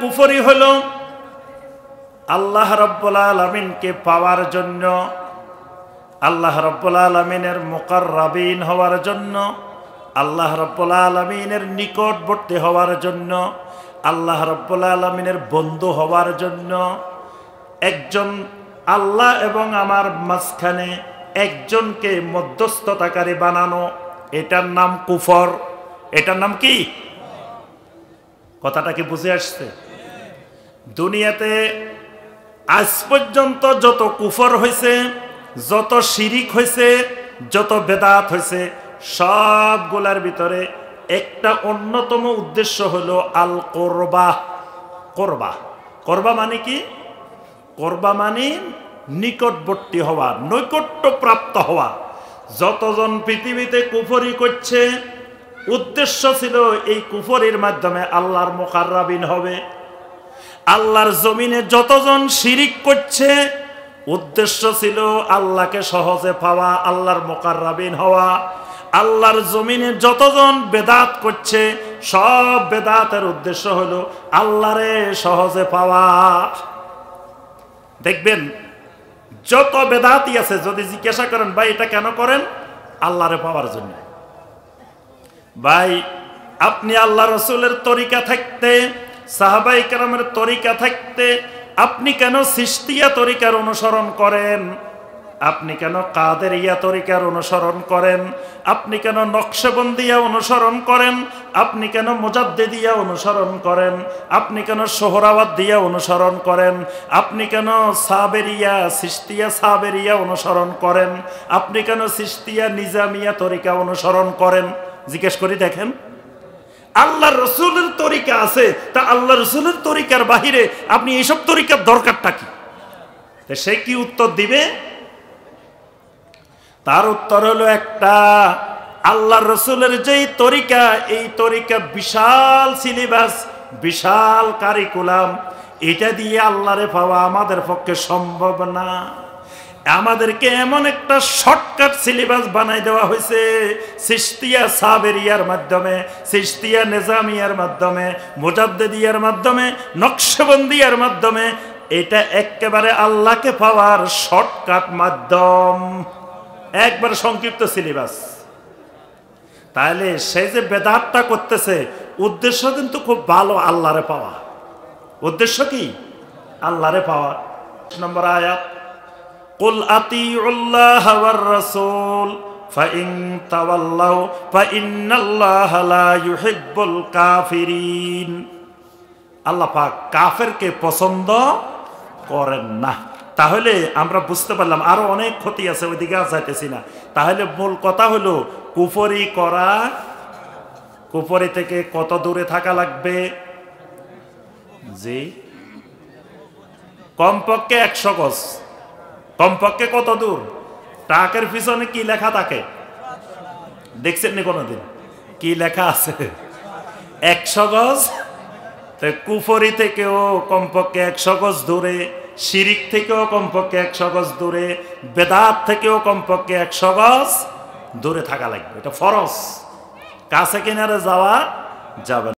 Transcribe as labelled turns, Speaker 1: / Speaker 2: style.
Speaker 1: কুফরি হলো আল্লাহ রাব্বুল আলামিনকে পাওয়ার জন্য, আল্লাহ রাব্বুল আলামিনের মুকাররাবিন হওয়ার জন্য, আল্লাহ রাব্বুল আলামিনের নিকটবর্তী হওয়ার জন্য, আল্লাহ রাব্বুল আলামিনের বন্ধু হওয়ার জন্য একজন আল্লাহ এবং আমার মাঝখানে একজনকে মধ্যস্থতাকারী বানানো, এটার নাম কুফর। এটার নাম কি? কথাটা কি বুঝে আসছে? দুনিয়াতে আজ পর্যন্ত যত কুফর হয়েছে, যত শিরিক হয়েছে, যত বেদাত হয়েছে, সবগুলার ভিতরে একটা অন্যতম উদ্দেশ্য হলো আল কোরবা। কোরবা, কোরবা মানে কি? কোরবা মানে নিকটবর্তী হওয়া, নৈকট্য প্রাপ্ত হওয়া। যতজন পৃথিবীতে কুফরি করছে, উদ্দেশ্য ছিল এই কুফরির মাধ্যমে আল্লাহর মুকাররাবিন হবে। আল্লাহর জমিনে যতজন শিরিক করছে, উদ্দেশ্য ছিল আল্লাহকে সহজে পাওয়া, আল্লাহর মুকাররাবিন হওয়া। আল্লাহর জমিনে যতজন বেদাত করছে, সব বেদাতের উদ্দেশ্য হলো আল্লাহরে সহজে পাওয়া। দেখবেন যত বেদাতি আছে, যদি জিজ্ঞাসা করেন ভাই এটা কেন করেন, আল্লাহরে পাওয়ার জন্য। ভাই আপনি আল্লাহ রসুলের তরিকা থাকতে, সাহাবায়ে কেরামের তরিকা থাকতে আপনি কেন চিশতিয়া তরিকার অনুসরণ করেন? আপনি কেন কাদেরিয়া তরিকার অনুসরণ করেন? আপনি কেন নকশবন্দিয়া অনুসরণ করেন? আপনি কেন মুজাদ্দিদিয়া অনুসরণ করেন? আপনি কেন সোহরাওয়ার্দিয়া অনুসরণ করেন? আপনি কেন সাবেরিয়া, চিশতিয়া সাবেরিয়া অনুসরণ করেন? আপনি কেন চিশতিয়া নিজামিয়া তরিকা অনুসরণ করেন? জিজ্ঞেস করি দেখেন। আল্লাহ রসুলের তরিকা আছে, তা আল্লাহ রসুলের তরিকার বাহিরে আপনি এইসব তরিকার দরকারটা কি? সে কি উত্তর দিবে? তার উত্তর হলো একটা, আল্লাহ রসুলের যেই তরিকা, এই তরিকা বিশাল সিলেবাস, বিশাল কারিকুলাম, এটা দিয়ে আল্লাহরে পাওয়া আমাদের পক্ষে সম্ভব না। আমাদেরকে এমন একটা শর্টকাট সিলেবাস বানাই দেওয়া হয়েছে, চিশতিয়া সাবেরিয়ার মাধ্যমে, চিশতিয়া নিজামিয়ার মাধ্যমে, মুজাদ্দিদিয়ার মাধ্যমে, নকশবন্দিয়ার মাধ্যমে। এটা একেবারে আল্লাহকে পাওয়ার শর্টকাট মাধ্যম, একবার সংক্ষিপ্ত সিলেবাস। তাহলে সে যে বেদাতটা করতেছে, উদ্দেশ্য কিন্তু খুব ভালো, আল্লাহরে পাওয়া। উদ্দেশ্য কি? আল্লাহরে পাওয়া। নম্বর আয়াত, কুল আতিউল্লাহ ওয়ার রাসূল ফাইন তাওয়াল্লাউ ফাইন্নাল্লাহা লা ইউহিব্বুল কাফিরিন। আল্লাহ পাক কাফেরকে পছন্দ করেন না। তাহলে আমরা বুঝতে পারলাম আরো অনেক ক্ষতি আছে, ওইদিকে আর যাইতেছি না। তাহলে মূল কথা হলো কুফরি করা, কুফরি থেকে কত দূরে থাকা লাগবে? জি, কমপক্ষে 100 গজ। কমপক্ষে কত দূর? টাকের পিছনে কি লেখা থাকে দেখছেন নি কোনোদিন? কি লেখা আছে? 100 গজ। কুফরি থেকেও কমপক্ষে 100 গজ দূরে, শিরিক থেকেও কমপক্ষে 100 গজ দূরে, বেদাত থেকেও কমপক্ষে 100 গজ দূরে থাকা লাগবে। এটা ফরজ, কাছে কিনারে যাওয়া যাবে না।